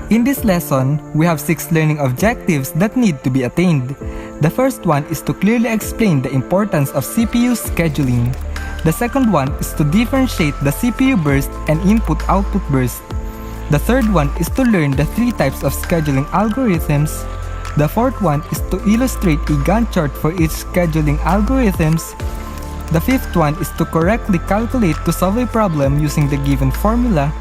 In this lesson, we have 6 learning objectives that need to be attained. The first one is to clearly explain the importance of CPU scheduling. The second one is to differentiate the CPU burst and input-output burst. The third one is to learn the 3 types of scheduling algorithms. The fourth one is to illustrate a Gantt chart for each scheduling algorithms. The fifth one is to correctly calculate to solve a problem using the given formula.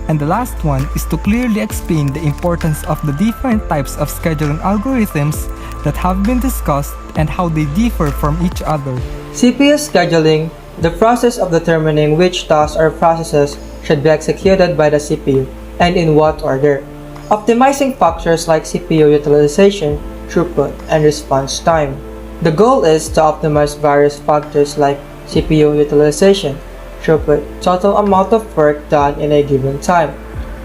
And the last one is to clearly explain the importance of the different types of scheduling algorithms that have been discussed and how they differ from each other. CPU scheduling, the process of determining which tasks or processes should be executed by the CPU and in what order. Optimizing factors like CPU utilization, throughput, and response time. The goal is to optimize various factors like CPU utilization, throughput, total amount of work done in a given time,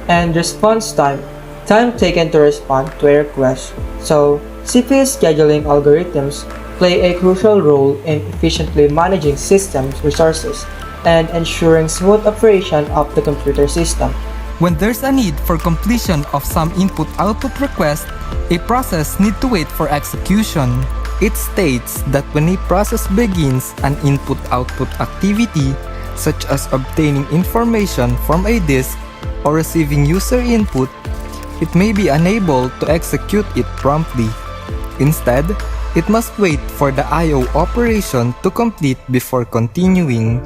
and response time, time taken to respond to a request. So, CPU scheduling algorithms play a crucial role in efficiently managing systems resources and ensuring smooth operation of the computer system. When there's a need for completion of some input-output request, a process needs to wait for execution. It states that when a process begins an input-output activity, such as obtaining information from a disk or receiving user input, it may be unable to execute it promptly. Instead, it must wait for the I/O operation to complete before continuing.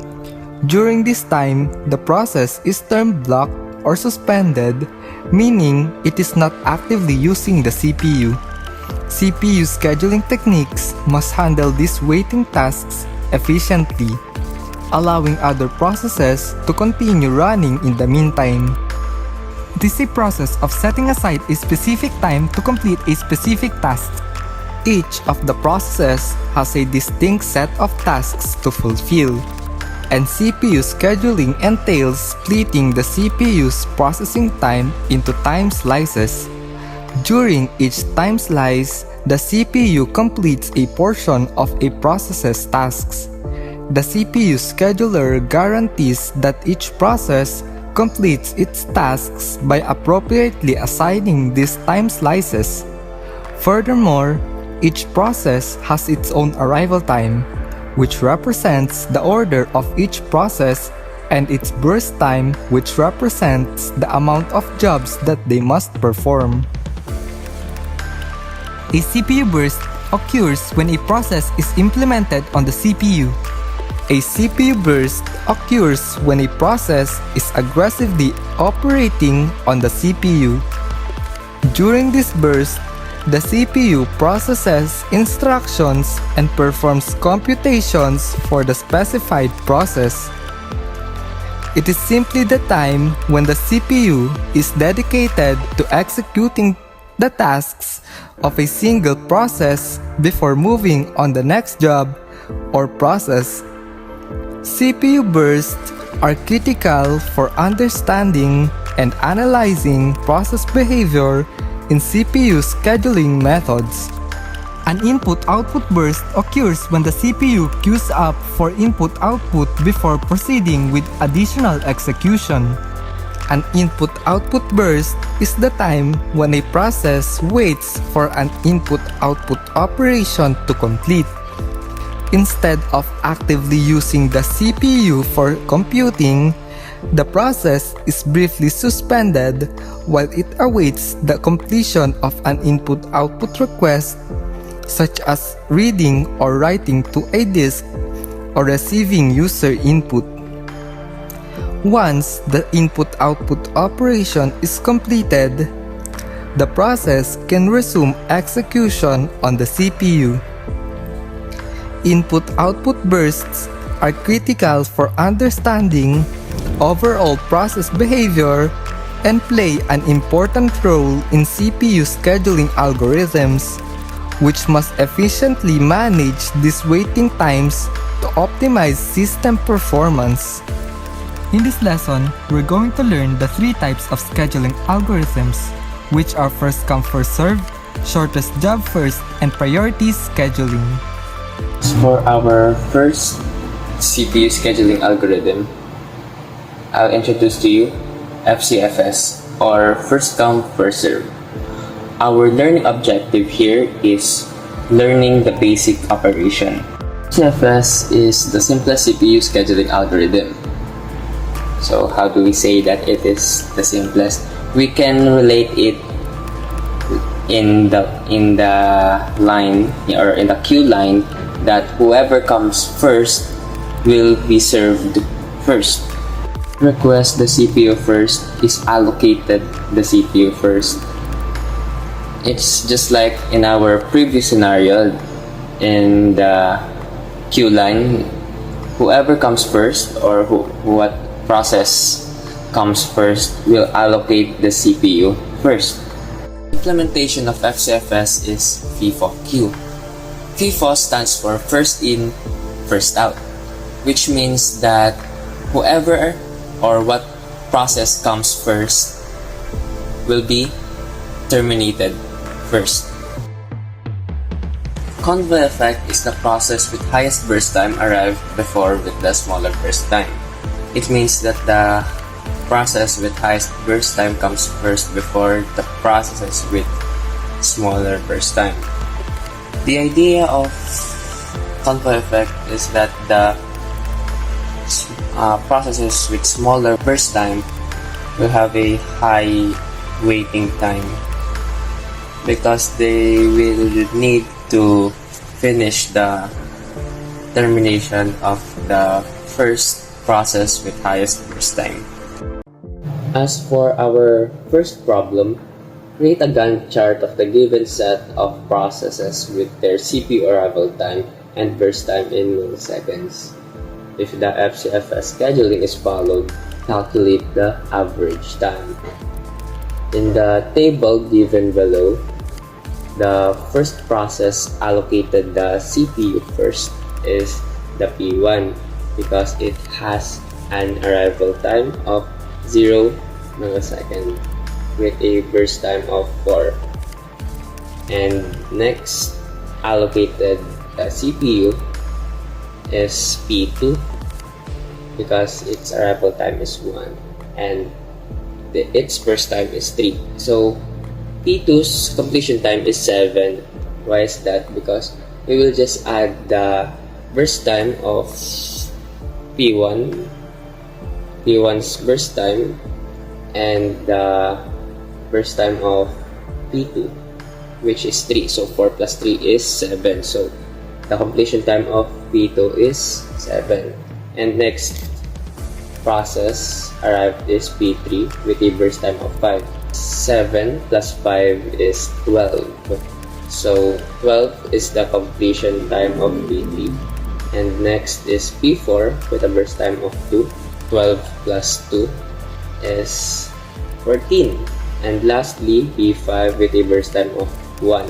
During this time, the process is termed blocked or suspended, meaning it is not actively using the CPU. CPU scheduling techniques must handle these waiting tasks efficiently, allowing other processes to continue running in the meantime. It is a process of setting aside a specific time to complete a specific task. Each of the processes has a distinct set of tasks to fulfill, and CPU scheduling entails splitting the CPU's processing time into time slices. During each time slice, the CPU completes a portion of a process's tasks. The CPU scheduler guarantees that each process completes its tasks by appropriately assigning these time slices. Furthermore, each process has its own arrival time, which represents the order of each process, and its burst time, which represents the amount of jobs that they must perform. A CPU burst occurs when a process is implemented on the CPU. A CPU burst occurs when a process is aggressively operating on the CPU. During this burst, the CPU processes instructions and performs computations for the specified process. It is simply the time when the CPU is dedicated to executing the tasks of a single process before moving on the next job or process. CPU bursts are critical for understanding and analyzing process behavior in CPU scheduling methods. An input-output burst occurs when the CPU queues up for input-output before proceeding with additional execution. An input-output burst is the time when a process waits for an input-output operation to complete. Instead of actively using the CPU for computing, the process is briefly suspended while it awaits the completion of an input-output request, such as reading or writing to a disk or receiving user input. Once the input-output operation is completed, the process can resume execution on the CPU. Input-output bursts are critical for understanding overall process behavior and play an important role in CPU scheduling algorithms, which must efficiently manage these waiting times to optimize system performance. In this lesson, we're going to learn the three types of scheduling algorithms, which are first come first served, shortest job first, and priority scheduling. For our first CPU scheduling algorithm, I'll introduce to you FCFS, or first come first serve. Our learning objective here is learning the basic operation. FCFS is the simplest CPU scheduling algorithm. So how do we say that it is the simplest? We can relate it in the line or in the queue line that whoever comes first will be served first. Request the CPU first is allocated the CPU first. It's just like in our previous scenario in the queue line, whoever comes first or what process comes first will allocate the CPU first. Implementation of FCFS is FIFO queue. FIFO stands for first in, first out, which means that whoever or what process comes first will be terminated first. Convoy effect is the process with highest burst time arrived before with the smaller burst time. It means that the process with highest burst time comes first before the processes with smaller burst time. The idea of convoy effect is that the processes with smaller burst time will have a high waiting time because they will need to finish the termination of the first process with highest burst time. As for our first problem, create a Gantt chart of the given set of processes with their CPU arrival time and burst time in milliseconds. If the FCFS scheduling is followed, calculate the average time. In the table given below, the first process allocated the CPU first is the P1 because it has an arrival time of 0 millisecond with a burst time of 4. And next allocated the CPU is P2 because its arrival time is 1 and its burst time is 3. So P2's completion time is 7. Why is that? Because we will just add the burst time of P1's burst time and the burst time of P2, which is 3. So 4 plus 3 is 7. So the completion time of P2 is 7. And next process arrived is P3 with a burst time of 5. 7 plus 5 is 12. So 12 is the completion time of P3. And next is P4 with a burst time of 2. 12 plus 2 is 14. And lastly, P5 with a burst time of 1.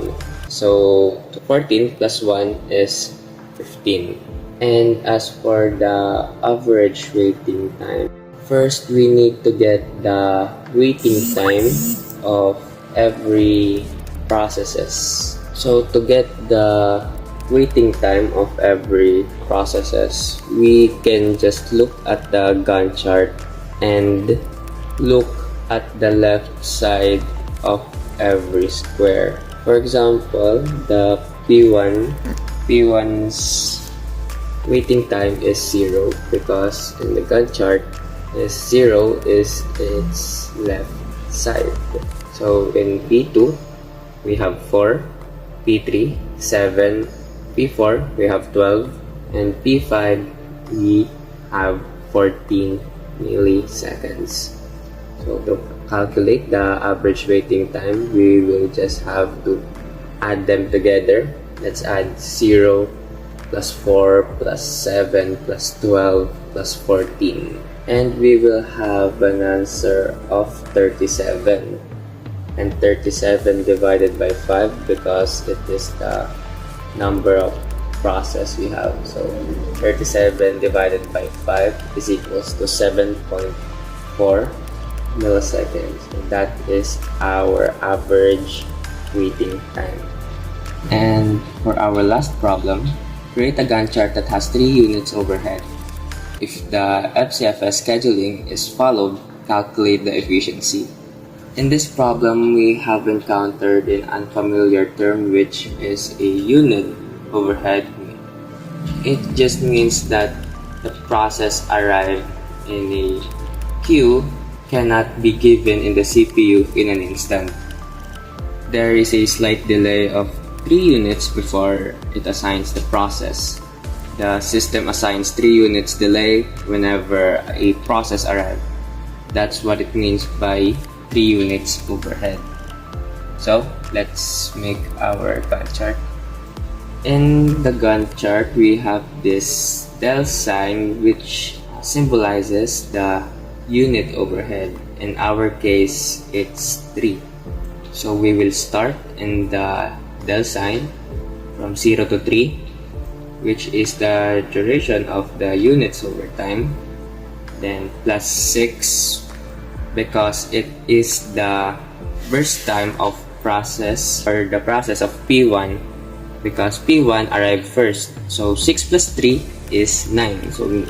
So 14 plus 1 is 15. And as for the average waiting time, first we need to get the waiting time of every processes. So to get the waiting time of every processes, we can just look at the Gantt chart and look at the left side of every square. For example, the P1's waiting time is 0 because in the Gantt chart 0 is its left side. So in P2 we have 4, P3 7, P4 we have 12, and P5 we have 14 milliseconds. So to calculate the average waiting time, we will just have to add them together. Let's add 0 plus 4 plus 7 plus 12 plus 14, and we will have an answer of 37. And 37 divided by 5 because it is the number of process we have. So 37 divided by 5 is equals to 7.4 milliseconds, and that is our average waiting time. And for our last problem, create a Gantt chart that has 3 units overhead. If the FCFS scheduling is followed, calculate the efficiency. In this problem, we have encountered an unfamiliar term, which is a unit overhead. It just means that the process arrived in a queue cannot be given in the CPU in an instant. There is a slight delay of 3 units before it assigns the process. The system assigns 3 units delay whenever a process arrives. That's what it means by 3 units overhead. So let's make our Gantt chart. In the Gantt chart, we have this del sign which symbolizes the unit overhead. In our case, it's 3. So we will start in the del sign from 0 to 3, which is the duration of the units over time. Then plus 6 because it is the burst time of process, or the process of P1, because P1 arrived first. So 6 plus 3 is 9. So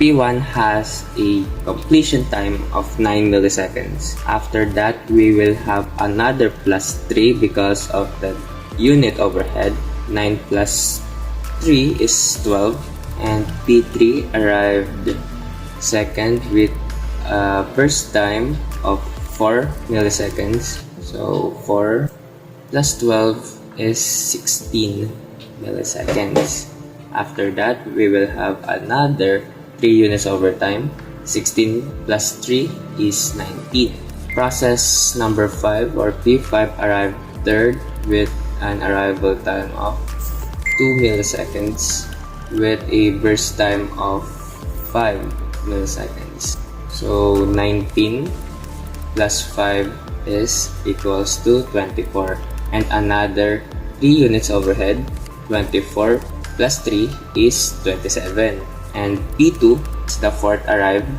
P1 has a completion time of 9 milliseconds. After that, we will have another plus 3 because of the unit overhead. 9 plus 3 is 12, and P3 arrived second with a burst time of 4 milliseconds. So 4 plus 12 is 16 milliseconds. After that, we will have another 3 units over time. 16 plus 3 is 19. Process number 5, or P5, arrived third with an arrival time of 2 milliseconds with a burst time of 5 milliseconds. So 19 plus 5 is equals to 24, and another 3 units overhead. 24 plus 3 is 27, and P2 is the fourth arrived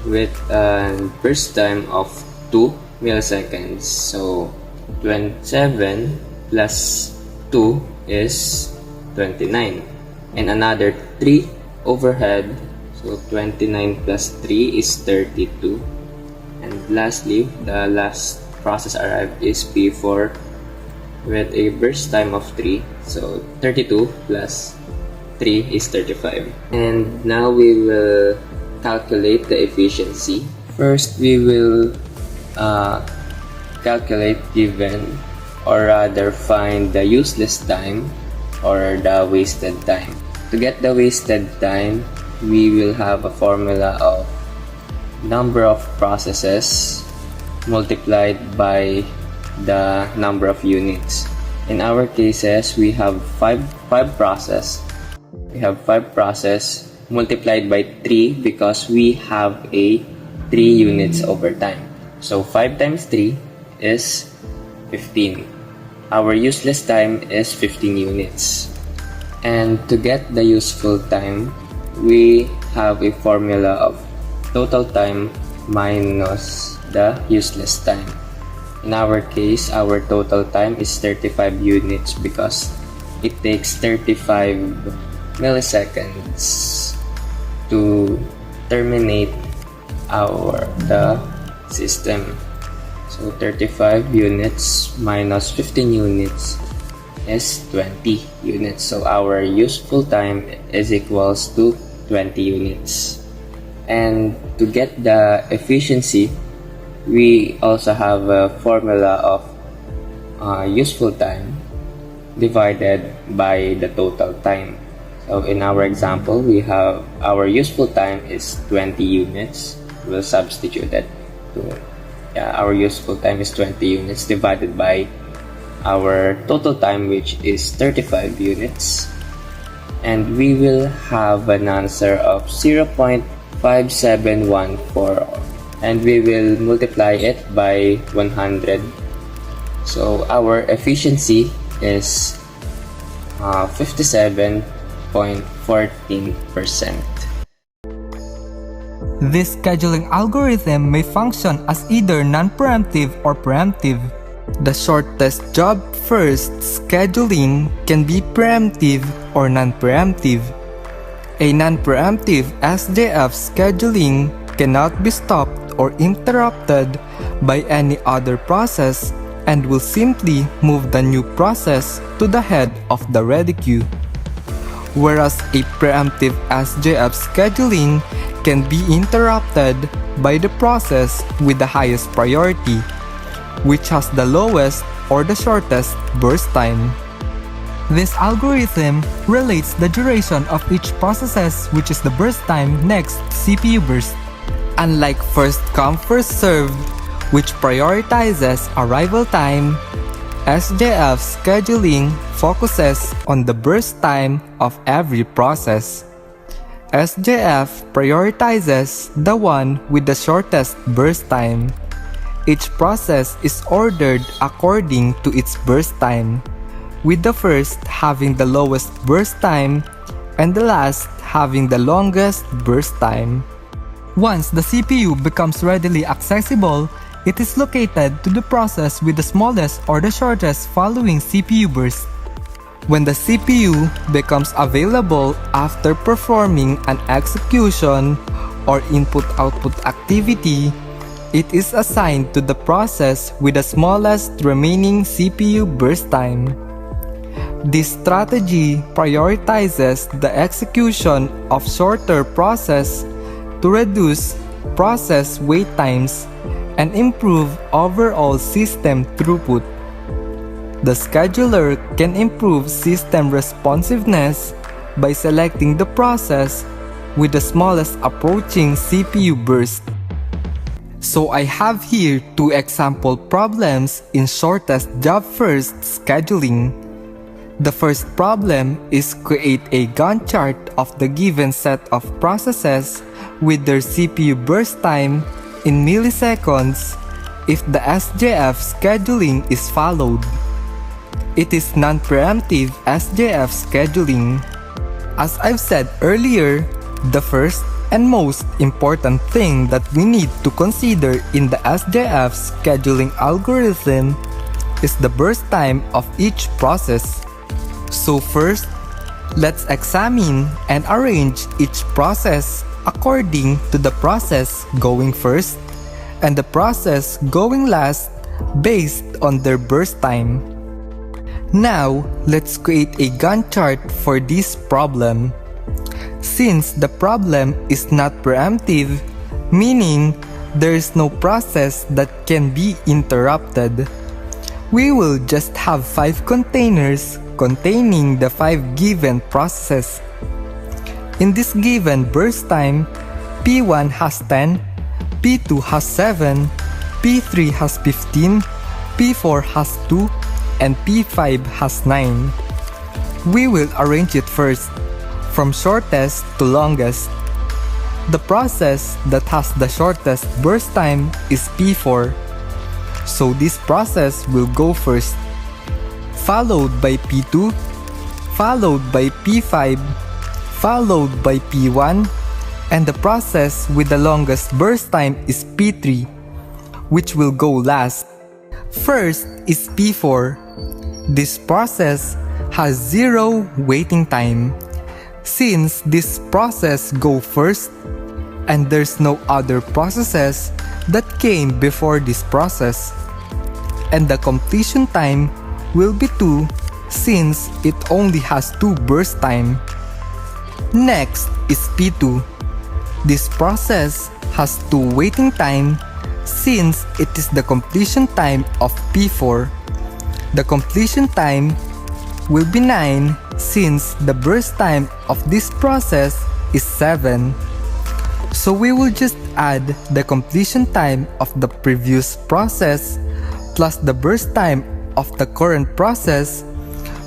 with a burst time of 2 milliseconds. So 27 plus 2 is 29, and another 3 overhead. So 29 plus 3 is 32. And lastly, the last process arrived is P4 with a burst time of 3. So 32 plus 3 is 35. And now we will calculate the efficiency. First, we will calculate given, or rather find the useless time or the wasted time. To get the wasted time, we will have a formula of number of processes multiplied by the number of units. In our cases, we have 5 process. We have 5 process multiplied by 3 because we have a 3 units over time. So 5 times 3 is 15. Our useless time is 15 units. And to get the useful time, we have a formula of total time minus the useless time. In our case, our total time is 35 units because it takes 35 milliseconds to terminate the system. So 35 units minus 15 units is 20 units. So our useful time is equals to 20 units. And to get the efficiency, we also have a formula of useful time divided by the total time. So in our example, we have our useful time is 20 units. We'll substitute it to our useful time is 20 units divided by our total time, which is 35 units. and we will have an answer of 0.5714, and we will multiply it by 100. So our efficiency is 57.14%. This scheduling algorithm may function as either non-preemptive or preemptive. The shortest job first scheduling can be preemptive or non-preemptive. A non-preemptive SJF scheduling cannot be stopped or interrupted by any other process and will simply move the new process to the head of the ready queue. Whereas a preemptive SJF scheduling can be interrupted by the process with the highest priority, which has the lowest or the shortest burst time. This algorithm relates the duration of each process, which is the burst time, next CPU burst. Unlike first come first served, which prioritizes arrival time, SJF scheduling focuses on the burst time of every process. SJF prioritizes the one with the shortest burst time. Each process is ordered according to its burst time, with the first having the lowest burst time and the last having the longest burst time. Once the CPU becomes readily accessible, it is located to the process with the smallest or the shortest following CPU burst. When the CPU becomes available after performing an execution or input-output activity, it is assigned to the process with the smallest remaining CPU burst time. This strategy prioritizes the execution of shorter process to reduce process wait times and improve overall system throughput. The scheduler can improve system responsiveness by selecting the process with the smallest approaching CPU burst. So I have here two example problems in shortest job first scheduling. The first problem is create a Gantt chart of the given set of processes with their CPU burst time in milliseconds if the SJF scheduling is followed. It is non-preemptive SJF scheduling. As I've said earlier, the first and most important thing that we need to consider in the SJF scheduling algorithm is the burst time of each process. So first, let's examine and arrange each process according to the process going first and the process going last based on their burst time. Now, let's create a Gantt chart for this problem. Since the problem is not preemptive, meaning there is no process that can be interrupted, we will just have 5 containers containing the 5 given processes. In this given burst time, P1 has 10, P2 has 7, P3 has 15, P4 has 2, and P5 has 9. We will arrange it first, from shortest to longest. The process that has the shortest burst time is P4, so this process will go first, followed by P2, followed by P5, followed by P1, and the process with the longest burst time is P3, which will go last. First is P4. This process has 0 waiting time. Since this process go first, and there's no other processes that came before this process, and the completion time will be 2 since it only has 2 burst time. Next is P2. This process has 2 waiting time since it is the completion time of P4. The completion time will be 9 since the burst time of this process is 7. So we will just add the completion time of the previous process plus the burst time of the current process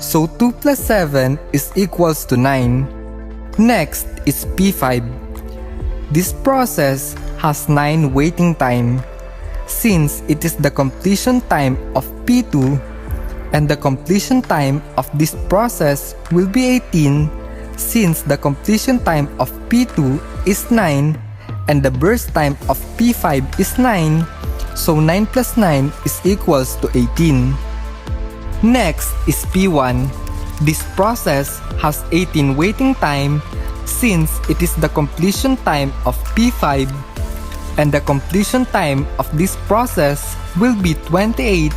So 2 plus 7 is equals to 9. Next is P5. This process has 9 waiting time. Since it is the completion time of P2, and the completion time of this process will be 18, since the completion time of P2 is 9 and the burst time of P5 is 9, so 9 plus 9 is equals to 18. Next is P1. This process has 18 waiting time since it is the completion time of P5, and the completion time of this process will be 28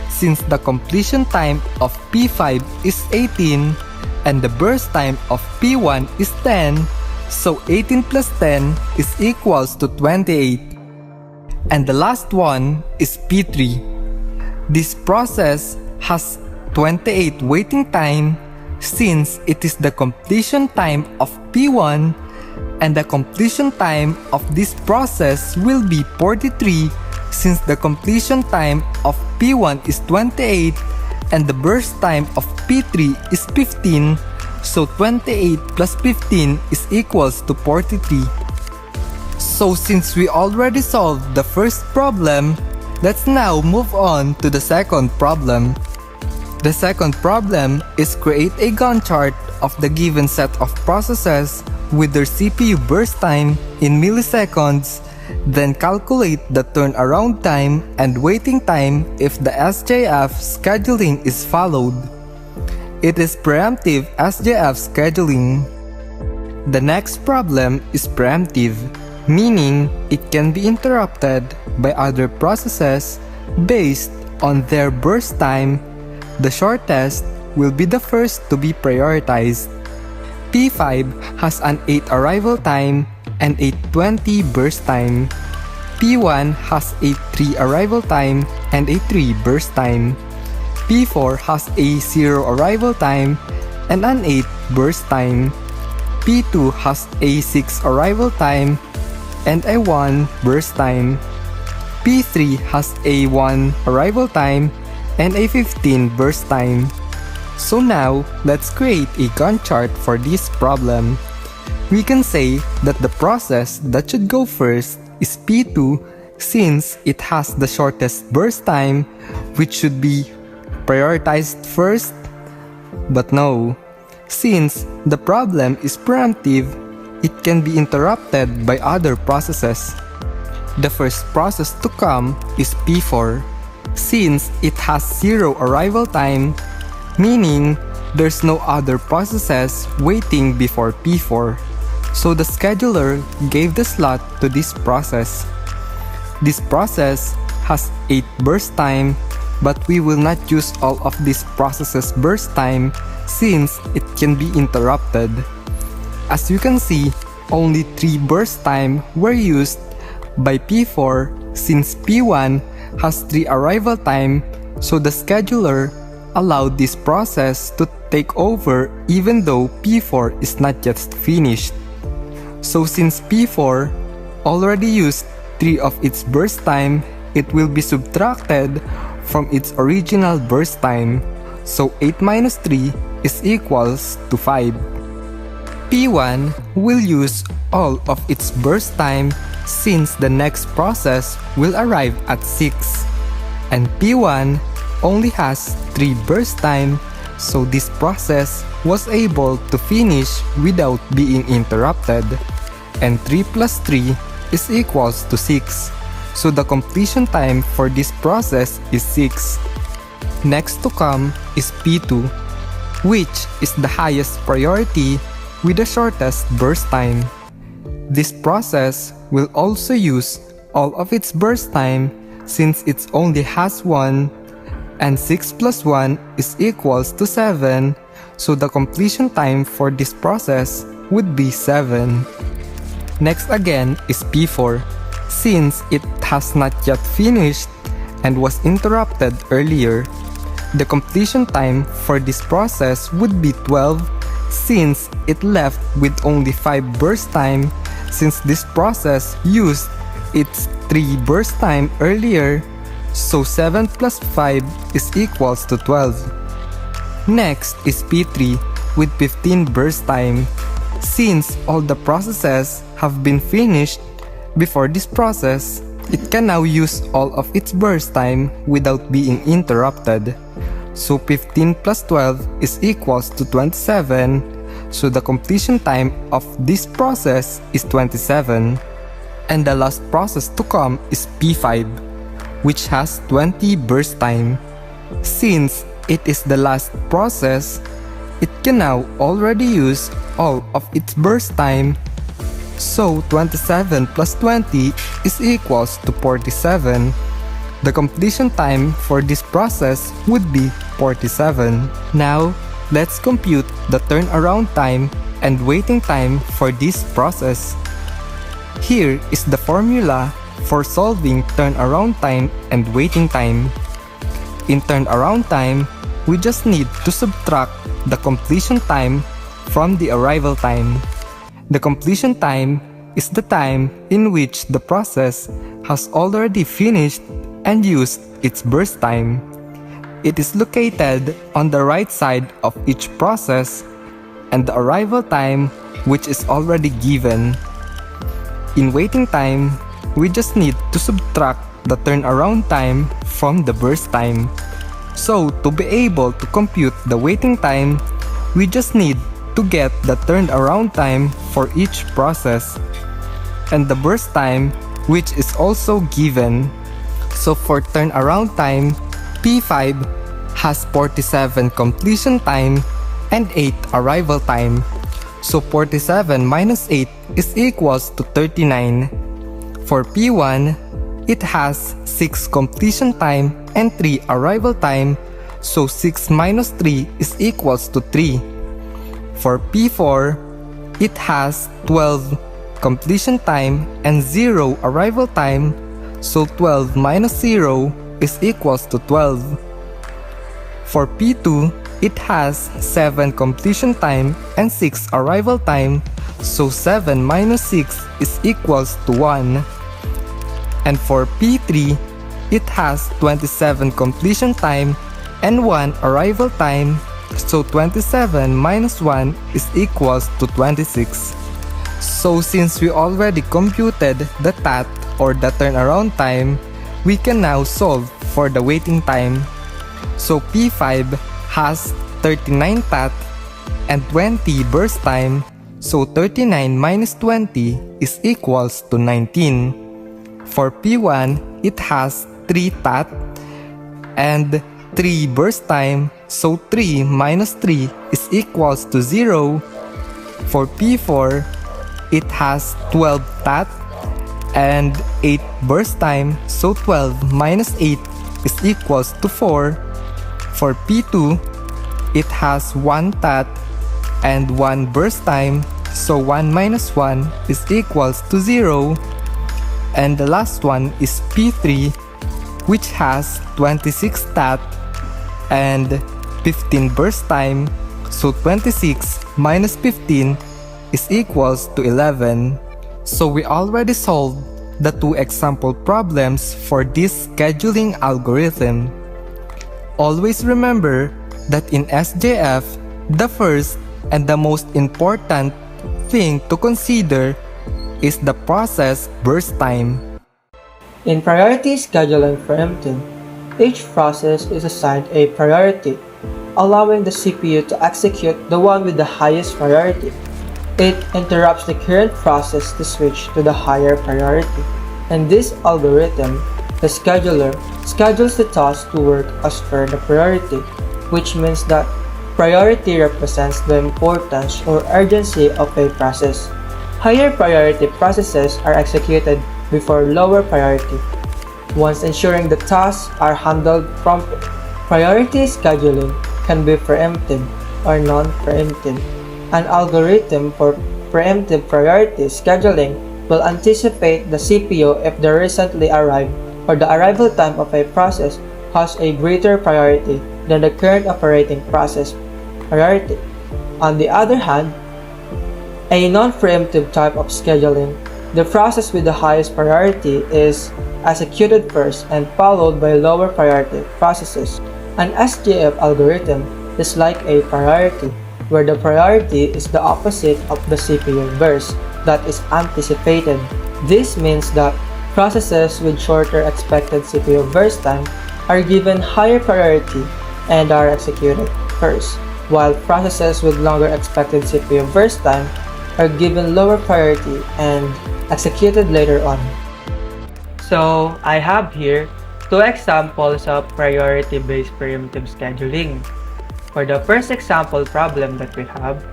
since the completion time of P5 is 18 and the burst time of P1 is 10, so 18 plus 10 is equals to 28. And the last one is P3. This process has 28 waiting time since it is the completion time of P1 and the completion time of this process will be 43 since the completion time of P1 is 28 and the burst time of P3 is 15, so 28 plus 15 is equals to 43. So since we already solved the first problem, let's now move on to the second problem. The second problem is create a Gantt chart of the given set of processes with their CPU burst time in milliseconds, then calculate the turnaround time and waiting time if the SJF scheduling is followed. It is preemptive SJF scheduling. The next problem is preemptive, meaning it can be interrupted by other processes based on their burst time. The shortest will be the first to be prioritized. P5 has an 8 arrival time and a 20 burst time. P1 has a 3 arrival time and a 3 burst time. P4 has a 0 arrival time and an 8 burst time. P2 has a 6 arrival time and a 1 burst time. P3 has a 1 arrival time and a 15 burst time. So now, let's create a Gantt chart for this problem. We can say that the process that should go first is P2 since it has the shortest burst time, which should be prioritized first. But no, since the problem is preemptive, it can be interrupted by other processes. The first process to come is P4. Since it has 0 arrival time, meaning there's no other processes waiting before P4, so the scheduler gave the slot to this process. This process has 8 burst time, but we will not use all of this process's burst time since it can be interrupted. As you can see, only 3 burst time were used by P4 since P1 has 3 arrival time, so the scheduler allowed this process to take over even though P4 is not yet finished. So since P4 already used 3 of its burst time, it will be subtracted from its original burst time, so 8 minus 3 is equals to 5. P1 will use all of its burst time since the next process will arrive at 6, and P1 only has 3 burst time, so this process was able to finish without being interrupted, and 3 plus 3 is equals to 6, so the completion time for this process is 6. Next to come is P2, which is the highest priority with the shortest burst time. This process will also use all of its burst time since it only has 1, and 6 plus 1 is equals to 7, so the completion time for this process would be 7. Next again is P4, since it has not yet finished and was interrupted earlier. The completion time for this process would be 12 since it left with only 5 burst time since this process used its 3 burst time earlier, so 7 plus 5 is equals to 12. Next is P3 with 15 burst time. Since all the processes have been finished before this process, it can now use all of its burst time without being interrupted. So 15 plus 12 is equals to 27, so the completion time of this process is 27. And the last process to come is P5, which has 20 burst time. Since it is the last process, it can now already use all of its burst time. So 27 plus 20 is equals to 47. The completion time for this process would be 47. Now, let's compute the turnaround time and waiting time for this process. Here is the formula for solving turnaround time and waiting time. In turnaround time, we just need to subtract the completion time from the arrival time. The completion time is the time in which the process has already finished and used its burst time. It is located on the right side of each process, and the arrival time, which is already given. In waiting time, we just need to subtract the turnaround time from the burst time. So, to be able to compute the waiting time, we just need to get the turnaround time for each process and the burst time, which is also given. So for turnaround time, P5 has 47 completion time and 8 arrival time. So 47 minus 8 is equals to 39. For P1, it has 6 completion time and 3 arrival time, so 6 minus 3 is equals to 3. For P4, it has 12 completion time and 0 arrival time, so 12 minus 0 is equals to 12. For P2, it has 7 completion time and 6 arrival time, so 7 minus 6 is equals to 1. And for P3, it has 27 completion time and 1 arrival time, so 27 minus 1 is equals to 26. So since we already computed the TAT or the turnaround time, we can now solve for the waiting time. So P5 has 39 TAT and 20 burst time, so 39 minus 20 is equals to 19. For P1, it has 3 TAT and 3 burst time, so 3 minus 3 is equals to 0. For P4, it has 12 TAT and 8 burst time, so 12 minus 8 is equals to 4. For P2, it has 1 TAT and 1 burst time, so 1 minus 1 is equals to 0. And the last one is P3, which has 26 TAT and 15 burst time, so 26 minus 15 is equals to 11. So we already solved the 2 example problems for this scheduling algorithm. Always remember that in SJF, the first and the most important thing to consider is the process burst time. In priority scheduling preemptive, each process is assigned a priority, allowing the CPU to execute the one with the highest priority. It interrupts the current process to switch to the higher priority. In this algorithm, the scheduler schedules the task to work as per the priority, which means that priority represents the importance or urgency of a process. Higher priority processes are executed before lower priority, once ensuring the tasks are handled promptly. Priority scheduling can be preemptive or non-preemptive. An algorithm for preemptive priority scheduling will anticipate the CPU if the recently arrived or the arrival time of a process has a greater priority than the current operating process priority. On the other hand, a non-preemptive type of scheduling, the process with the highest priority is executed first and followed by lower priority processes. An SJF algorithm is like a priority, where the priority is the opposite of the CPU burst that is anticipated. This means that processes with shorter expected CPU burst time are given higher priority and are executed first, while processes with longer expected CPU burst time are given lower priority and executed later on. So, I have here two examples of priority-based primitive scheduling. For the first example problem that we have,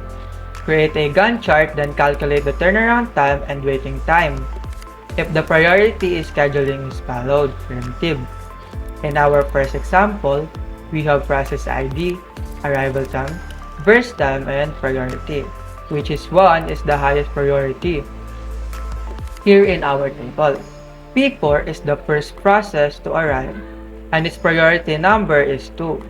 create a Gantt chart, then calculate the turnaround time and waiting time. If the priority is scheduling is followed, primitive. In our first example, we have process ID, arrival time, burst time, and priority, which is 1 is the highest priority. Here in our table, P4 is the first process to arrive, and its priority number is 2.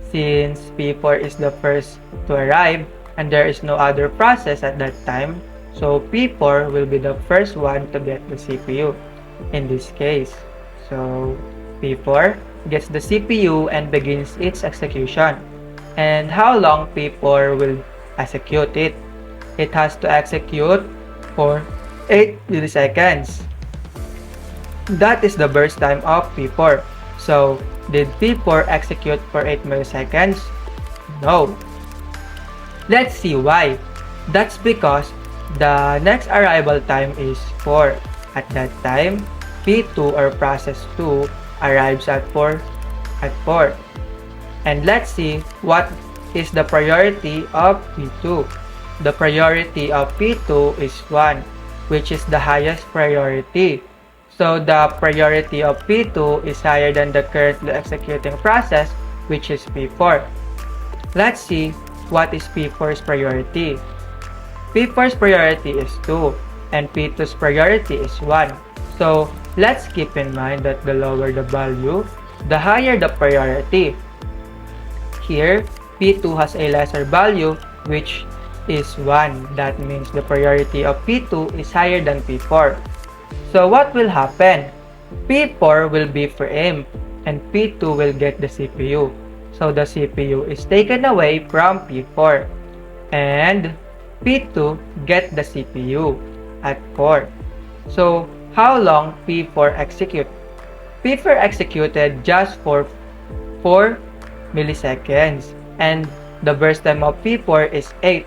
Since P4 is the first to arrive, and there is no other process at that time, so P4 will be the first one to get the CPU in this case. So P4 gets the CPU and begins its execution. And how long P4 will execute it? It has to execute for 8 milliseconds. That is the burst time of P4. So, did P4 execute for 8 milliseconds? No. Let's see why. That's because the next arrival time is 4. At that time, P2 or process 2 arrives at 4. And let's see what is the priority of P2. The priority of P2 is 1, which is the highest priority. So the priority of P2 is higher than the currently executing process, which is P4. Let's see what is P4's priority. P4's priority is 2 and P2's priority is 1. So let's keep in mind that the lower the value, the higher the priority. Here, P2 has a lesser value, which is 1. That means the priority of P2 is higher than P4. So what will happen? P4 will be preempt and P2 will get the CPU. So the CPU is taken away from P4 and P2 get the CPU at 4. So how long P4 execute? P4 executed just for 4 milliseconds and the burst time of P4 is 8.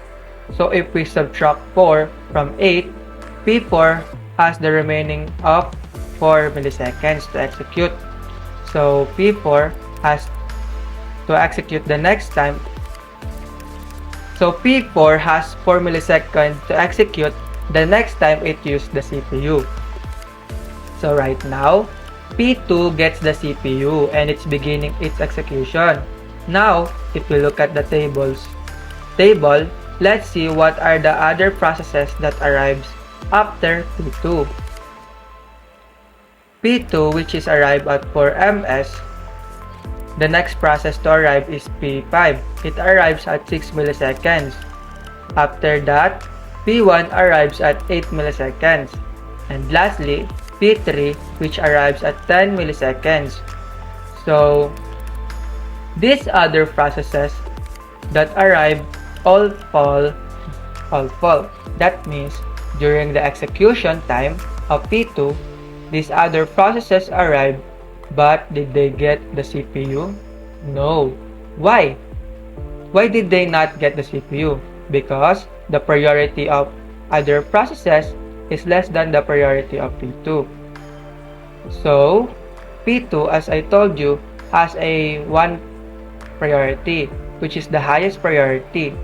So if we subtract 4 from 8, P4 has the remaining of 4 milliseconds to execute. So P4 has to execute the next time. So P4 has 4 milliseconds to execute the next time it used the CPU. So right now, P2 gets the CPU and it's beginning its execution. Now, if we look at the table, let's see what are the other processes that arrives after P2. P2, which is arrived at 4 ms, the next process to arrive is P5. It arrives at 6 milliseconds. After that, P1 arrives at 8 milliseconds. And lastly, P3, which arrives at 10 milliseconds. So, these other processes that arrive all fall. That means during the execution time of P2, these other processes arrive, but did they get the CPU? No. Why? Why did they not get the CPU? Because the priority of other processes is less than the priority of P2. So, P2, as I told you, has a 1 priority, which is the highest priority.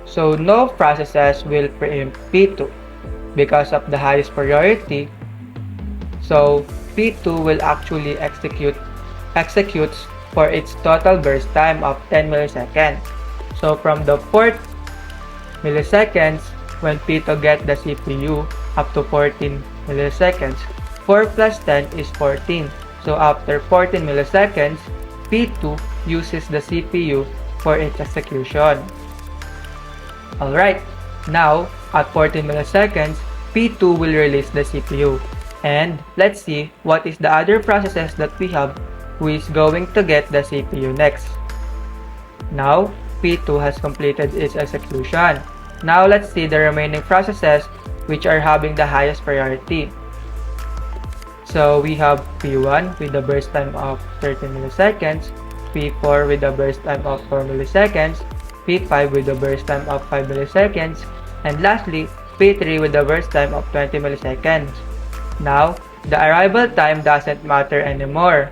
So, no processes will preempt P2 because of the highest priority. So, P2 will actually executes for its total burst time of 10 milliseconds. So, from the 4th milliseconds, when P2 get the CPU, up to 14 milliseconds, 4 plus 10 is 14. So, after 14 milliseconds, P2 uses the CPU for its execution. Alright, now, at 14 milliseconds, P2 will release the CPU. And let's see what is the other processes that we have who is going to get the CPU next. Now, P2 has completed its execution. Now let's see the remaining processes which are having the highest priority. So we have P1 with a burst time of 30 milliseconds, P4 with a burst time of 4 milliseconds, P5 with a burst time of 5 milliseconds, and lastly, P3 with a burst time of 20 milliseconds. Now, the arrival time doesn't matter anymore.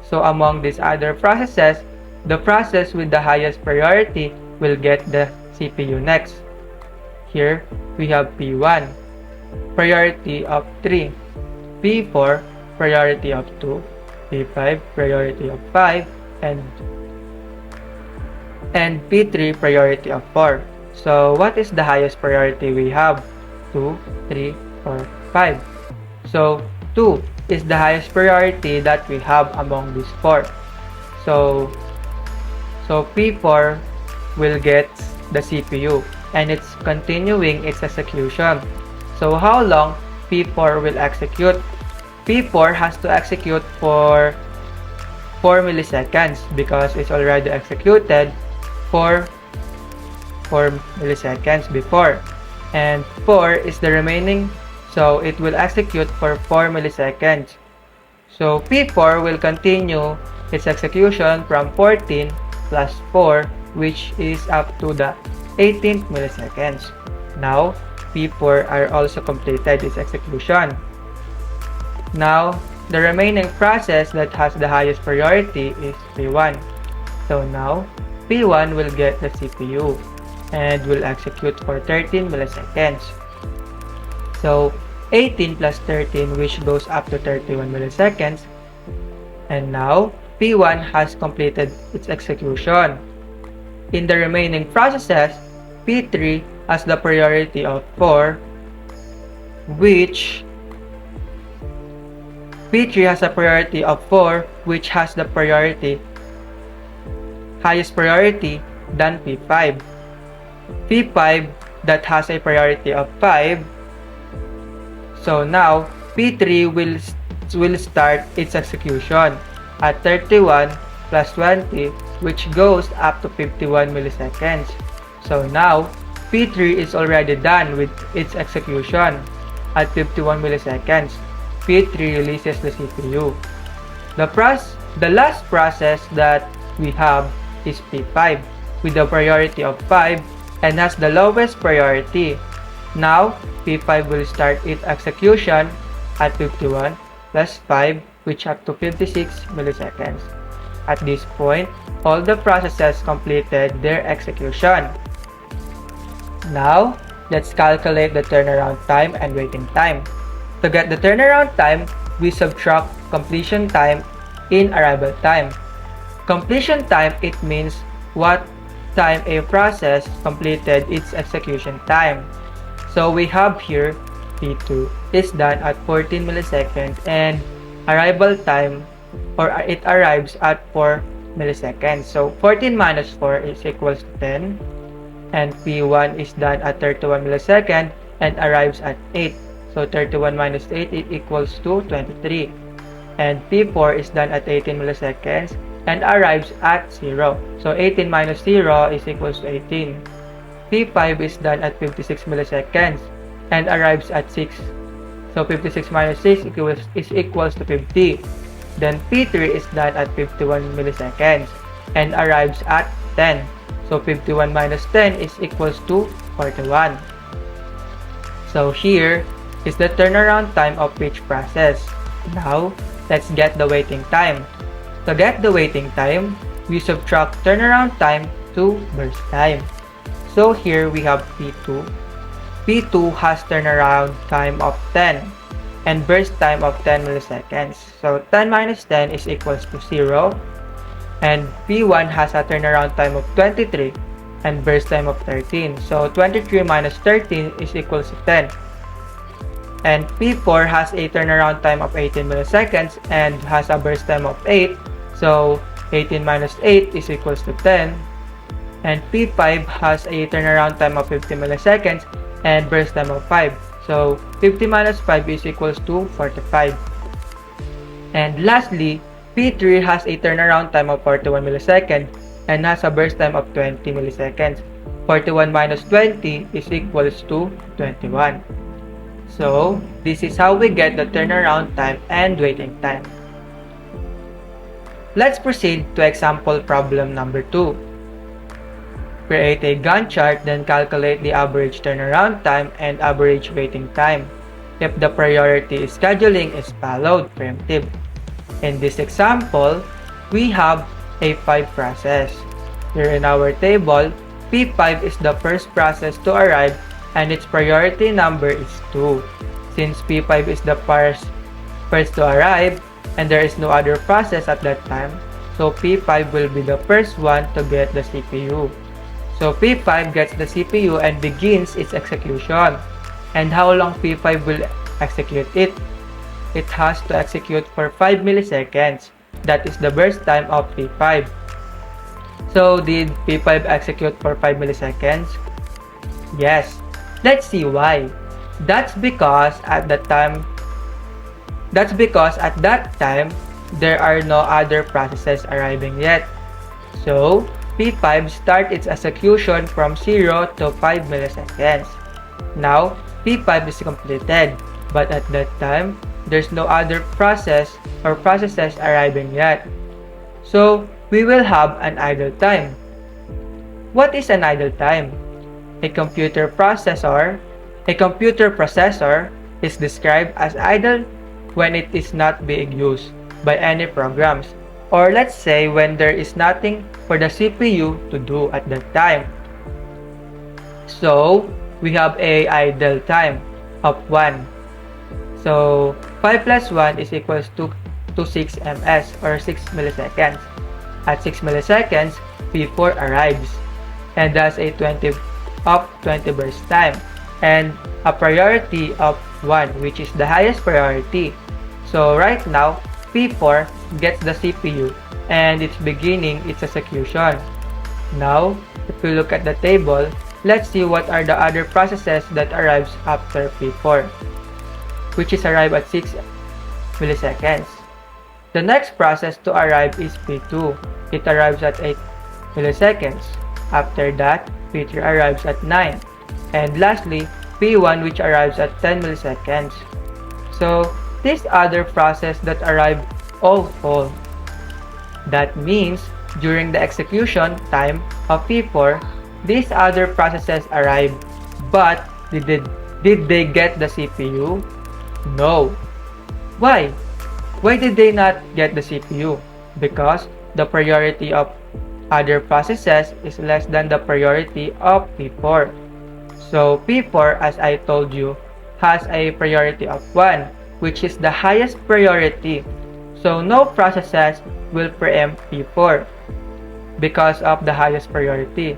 So among these other processes, the process with the highest priority will get the CPU next. Here, we have P1, priority of 3, P4, priority of 2, P5, priority of 5, and P3, priority of 4. So what is the highest priority we have? 2, 3, 4, 5. So 2 is the highest priority that we have among these 4. So P4 will get the CPU and it's continuing its execution. So how long P4 will execute? P4 has to execute for 4 milliseconds because it's already executed for 4 milliseconds before, and 4 is the remaining, so it will execute for 4 milliseconds. So P4 will continue its execution from 14 plus 4, which is up to the 18th milliseconds. Now P4 are also completed its execution. Now the remaining process that has the highest priority is P1. So now P1 will get the CPU and will execute for 13 milliseconds. So 18 plus 13, which goes up to 31 milliseconds. And now P1 has completed its execution. In the remaining processes, P3 has the priority of 4, which P3 has a priority of 4, which has the highest priority than P5. P5 that has a priority of 5. So now P3 will start its execution at 31 plus 20, which goes up to 51 milliseconds. So now P3 is already done with its execution at 51 milliseconds. P3 releases the CPU. The last process that we have is P5 with a priority of 5 and has the lowest priority. Now P5 will start its execution at 51 plus 5, which up to 56 milliseconds. At this point, all the processes completed their execution. Now, let's calculate the turnaround time and waiting time. To get the turnaround time, we subtract completion time in arrival time. Completion time, it means what time a process completed its execution time. So we have here P2 is done at 14 milliseconds and arrival time, or it arrives at 4 milliseconds. So 14 minus 4 is equals to 10, and P1 is done at 31 milliseconds and arrives at 8. So 31 minus 8 it equals to 23. And P4 is done at 18 milliseconds and arrives at 0. So 18 minus 0 is equals to 18. P5 is done at 56 milliseconds and arrives at 6. So 56 minus 6 is equals to 50. Then P3 is done at 51 milliseconds and arrives at 10. So 51 minus 10 is equals to 41. So here is the turnaround time of each process. Now, let's get the waiting time. To get the waiting time, we subtract turnaround time to burst time. So here we have P2. P2 has turnaround time of 10 and burst time of 10 milliseconds. So 10 minus 10 is equals to 0. And P1 has a turnaround time of 23 and burst time of 13. So 23 minus 13 is equals to 10. And P4 has a turnaround time of 18 milliseconds and has a burst time of 8. So 18 minus 8 is equals to 10. And P5 has a turnaround time of 50 milliseconds and burst time of 5. So 50 minus 5 is equals to 45. And lastly, P3 has a turnaround time of 41 milliseconds and has a burst time of 20 milliseconds. 41 minus 20 is equals to 21. So, this is how we get the turnaround time and waiting time. Let's proceed to example problem number 2. Create a Gantt chart, then calculate the average turnaround time and average waiting time if the priority scheduling is followed preemptive. In this example, we have a 5 process. Here in our table, P5 is the first process to arrive and its priority number is 2. Since P5 is the first to arrive and there is no other process at that time, so P5 will be the first one to get the CPU. So P5 gets the CPU and begins its execution. And how long P5 will execute it? It has to execute for 5 milliseconds. That is the burst time of P5. So did P5 execute for 5 milliseconds? Yes. Let's see why. That's because at that time there are no other processes arriving yet. So P5 starts its execution from 0 to 5 milliseconds. Now, P5 is completed, but at that time, there's no other process or processes arriving yet. So, we will have an idle time. What is an idle time? A computer processor is described as idle when it is not being used by any programs, or let's say when there is nothing for the CPU to do at that time. So, we have a idle time of 1. So, 5 plus 1 is equals to 6 ms or 6 milliseconds. At 6 milliseconds, P4 arrives and does a 20 burst time and a priority of 1, which is the highest priority. So, right now, P4 gets the CPU and it's beginning its execution. Now, if we look at the table, let's see what are the other processes that arrives after P4, which is arrive at 6 milliseconds. The next process to arrive is P2. It arrives at 8 milliseconds. After that, P3 arrives at 9. And lastly, P1, which arrives at 10 milliseconds. So, these other process that arrive all fall. That means, during the execution time of P4, these other processes arrive, but did they get the CPU? No. Why? Why did they not get the CPU? Because the priority of other processes is less than the priority of P4. So P4, as I told you, has a priority of 1, which is the highest priority. So no processes will preempt P4 because of the highest priority.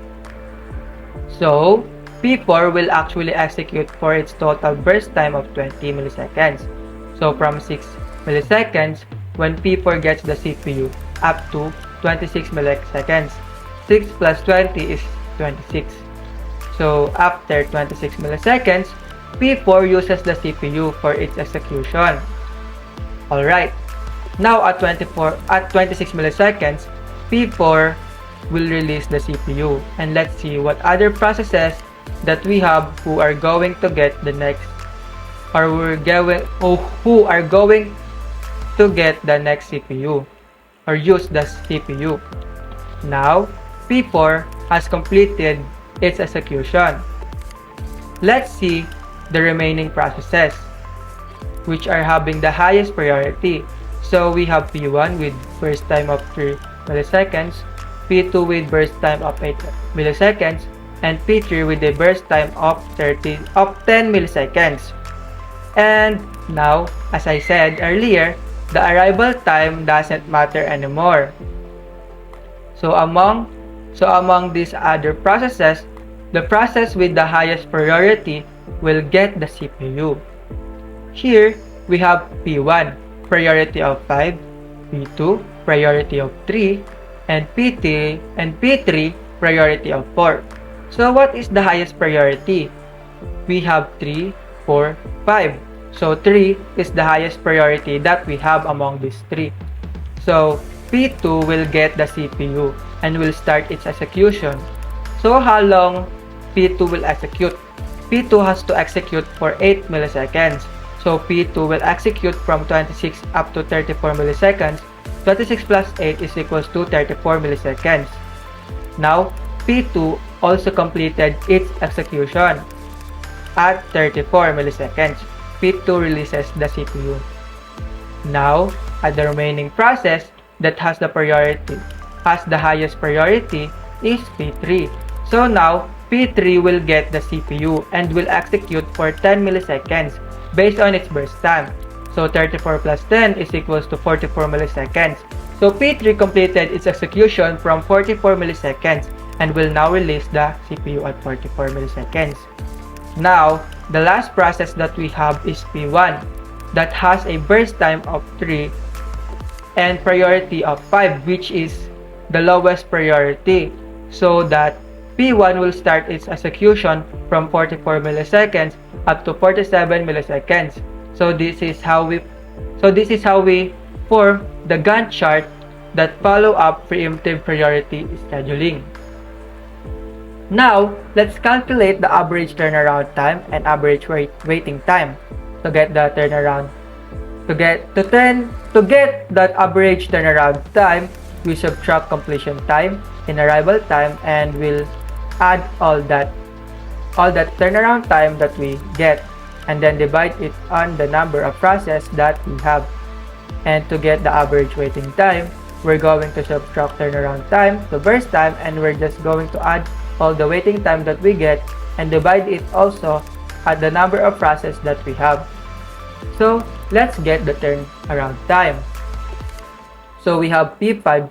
So P4 will actually execute for its total burst time of 20 milliseconds. So from 6 milliseconds when P4 gets the CPU up to 26 milliseconds. 6 plus 20 is 26. So after 26 milliseconds, P4 uses the CPU for its execution. Alright, now at 26 milliseconds, P4 will release the CPU. And let's see what other processes that we have who are going to get the next, or who are going to get the next CPU or use the CPU. Now, P4 has completed its execution. Let's see the remaining processes which are having the highest priority. So we have P1 with burst time of 3 milliseconds, P2 with burst time of 8 milliseconds, and P3 with a burst time of 10 milliseconds. And now, as I said earlier, the arrival time doesn't matter anymore. So among these other processes, the process with the highest priority will get the CPU. Here, we have P1, priority of 5, P2, priority of 3, and P3, priority of 4. So what is the highest priority? We have 3, 4, 5. So 3 is the highest priority that we have among these 3. So P2 will get the CPU and will start its execution. So how long P2 will execute? P2 has to execute for 8 milliseconds. So P2 will execute from 26 up to 34 milliseconds. 26 plus 8 is equals to 34 milliseconds. Now, P2 also completed its execution. At 34 milliseconds, P2 releases the CPU. Now, at the remaining process that has the highest priority is P3. So now, P3 will get the CPU and will execute for 10 milliseconds based on its burst time. So 34 plus 10 is equals to 44 milliseconds. So P3 completed its execution from 44 milliseconds and will now release the CPU at 44 milliseconds. Now, the last process that we have is P1 that has a burst time of 3 and priority of 5, which is the lowest priority, so that P1 will start its execution from 44 milliseconds up to 47 milliseconds. So this is how we form the Gantt chart that follow up preemptive priority scheduling. Now, let's calculate the average turnaround time and average waiting time to get the turnaround. To get that average turnaround time, we subtract completion time and arrival time and we'll add all that turnaround time that we get and then divide it on the number of processes that we have. And to get the average waiting time, we're going to subtract turnaround time to burst time and we're just going to add all the waiting time that we get and divide it also at the number of processes that we have. So let's get the turnaround time. So we have P5.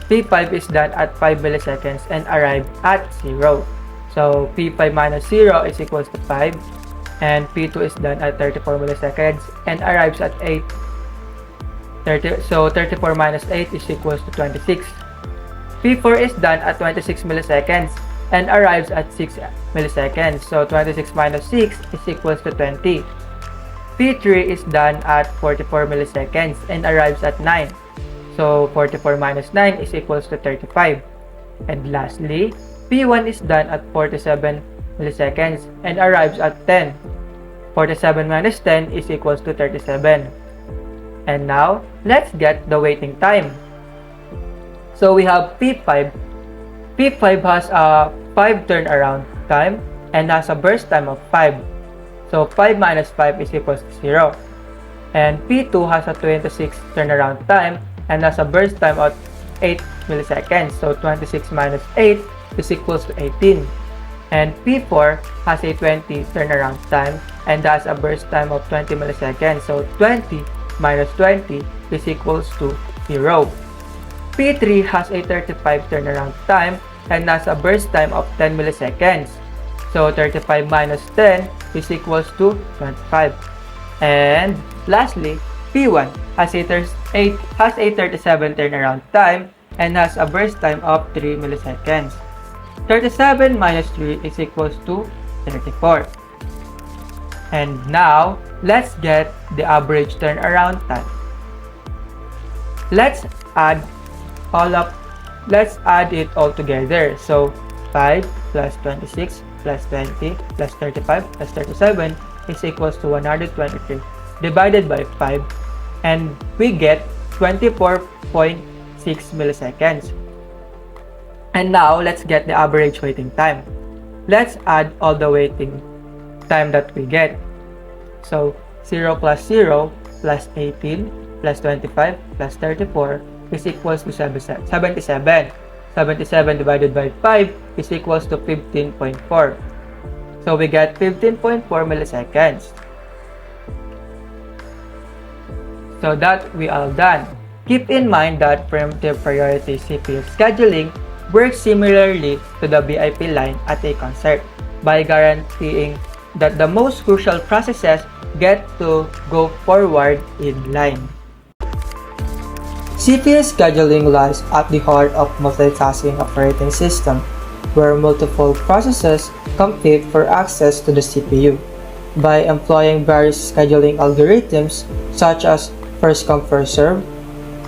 P5 is done at 5 milliseconds and arrived at 0. So P5 minus 0 is equals to 5 and P2 is done at 34 milliseconds and arrives at 8. So 34 minus 8 is equals to 26. P4 is done at 26 milliseconds and arrives at 6 milliseconds. So 26 minus 6 is equals to 20. P3 is done at 44 milliseconds and arrives at 9. So 44 minus 9 is equals to 35. And lastly, P1 is done at 47 milliseconds and arrives at 10. 47 minus 10 is equals to 37. And now, let's get the waiting time. So we have P5. P5 has a 5 turnaround time and has a burst time of 5. So 5 minus 5 is equals to 0. And P2 has a 26 turnaround time and has a burst time of 8 milliseconds. So 26 minus 8 is equals to 18. And P4 has a 20 turnaround time and has a burst time of 20 milliseconds. So 20 minus 20 is equals to 0. P3 has a 35 turnaround time and has a burst time of 10 milliseconds. So 35 minus 10 is equals to 25. And lastly, P1 has a 37 turnaround time and has a burst time of 3 milliseconds. 37 minus 3 is equals to 34. And now, let's get the average turnaround time. Let's add it all together. So 5 plus 26 plus 20 plus 35 plus 37 is equals to 123 divided by 5 and we get 24.6 milliseconds. And now let's get the average waiting time. Let's add all the waiting time that we get. So 0 plus 0 plus 18 plus 25 plus 34 is equals to 77. 77 divided by 5 is equals to 15.4. So we get 15.4 milliseconds. So that we are done. Keep in mind that preemptive priority CPU scheduling works similarly to the BIP line at a concert by guaranteeing that the most crucial processes get to go forward in line. CPU scheduling lies at the heart of multitasking operating system, where multiple processes compete for access to the CPU. By employing various scheduling algorithms such as first come first serve,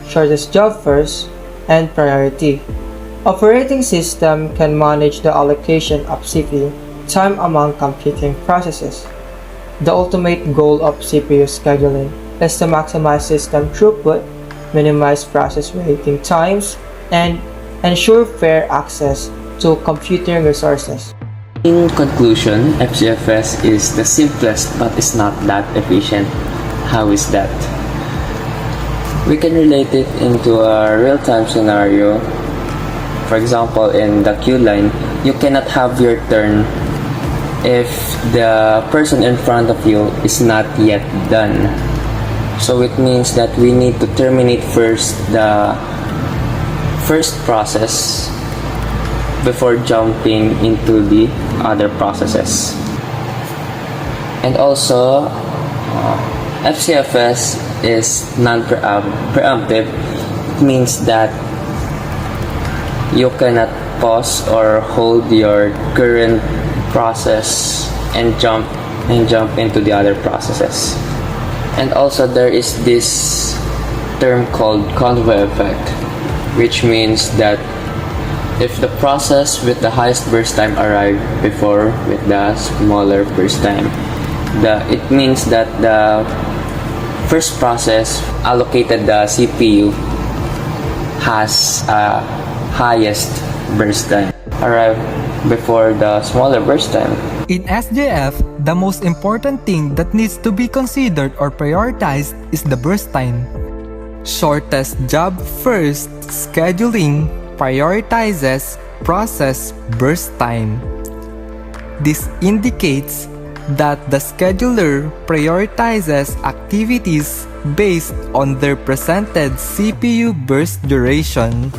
shortest job first, and priority, Operating system can manage the allocation of CPU time among computing processes. The ultimate goal of CPU scheduling is to maximize system throughput, minimize process waiting times, and ensure fair access to computing resources. In conclusion, FCFS is the simplest but is not that efficient. How is that? We can relate it into a real-time scenario. For example, in the queue line, you cannot have your turn if the person in front of you is not yet done. So it means that we need to terminate first the first process before jumping into the other processes. And also, FCFS is non-preemptive. It means that you cannot pause or hold your current process and jump into the other processes. And also there is this term called convoy effect, which means that if the process with the highest burst time arrived before with the smaller burst time, it means that the first process allocated the CPU has highest burst time arrive before the smaller burst time. In SJF, the most important thing that needs to be considered or prioritized is the burst time. Shortest job first scheduling prioritizes process burst time. This indicates that the scheduler prioritizes activities based on their presented CPU burst duration,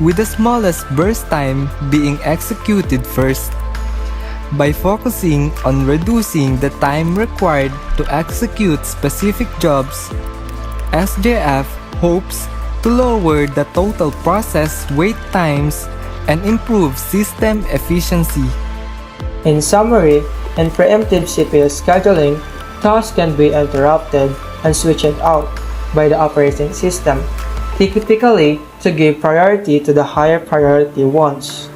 with the smallest burst time being executed first. By focusing on reducing the time required to execute specific jobs, SJF hopes to lower the total process wait times and improve system efficiency. In summary, in preemptive CPU scheduling, tasks can be interrupted and switched out by the operating system, typically to give priority to the higher priority ones.